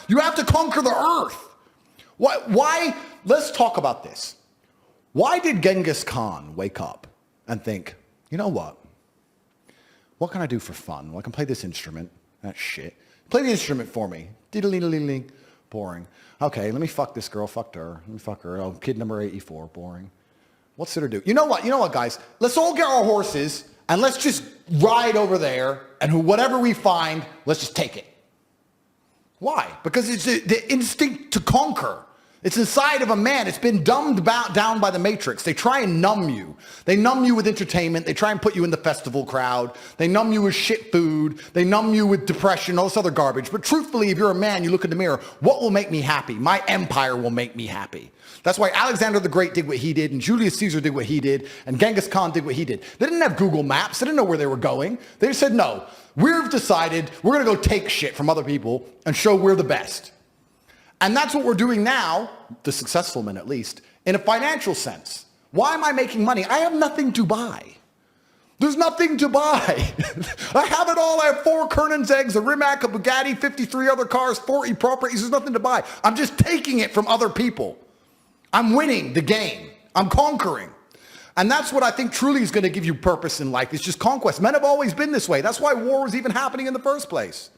You have to conquer the earth. Why? Let's talk about this. Why did Genghis Khan wake up and think, you know what? What can I do for fun? Well, I can play this instrument. That shit. Play the instrument for me. Diddle-diddle-diddle. Boring. Okay, let me fuck this girl. Fucked her. Let me fuck her. Oh, kid number 84. Boring. What's there to do? You know what? You know what, guys? Let's all get our horses and let's just ride over there, and whatever we find, let's just take it. Why? Because it's the instinct to conquer. It's inside of a man. It's been dumbed down by the Matrix. They try and numb you. They numb you with entertainment. They try and put you in the festival crowd. They numb you with shit food. They numb you with depression, all this other garbage. But truthfully, if you're a man, you look in the mirror, what will make me happy? My empire will make me happy. That's why Alexander the Great did what he did, and Julius Caesar did what he did, and Genghis Khan did what he did. They didn't have Google Maps. They didn't know where they were going. They just said, no, we've decided we're going to go take shit from other people and show we're the best. And that's what we're doing now, the successful men at least, in a financial sense. Why am I making money? I have nothing to buy. There's nothing to buy. I have it all. I have 4 Kernan's eggs, a Rimac, a Bugatti, 53 other cars, 40 properties. There's nothing to buy. I'm just taking it from other people. I'm winning the game. I'm conquering. And that's what I think truly is going to give you purpose in life. It's just conquest. Men have always been this way. That's why war was even happening in the first place.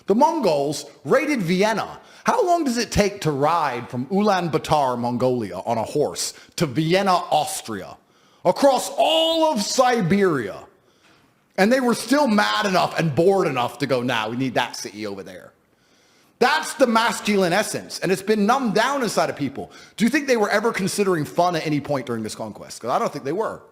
The Mongols raided Vienna. How long does it take to ride from Ulaanbaatar, Mongolia, on a horse to Vienna, Austria, across all of Siberia? And they were still mad enough and bored enough to go, nah, we need that city over there. That's the masculine essence, and it's been numbed down inside of people. Do you think they were ever considering fun at any point during this conquest? Because I don't think they were.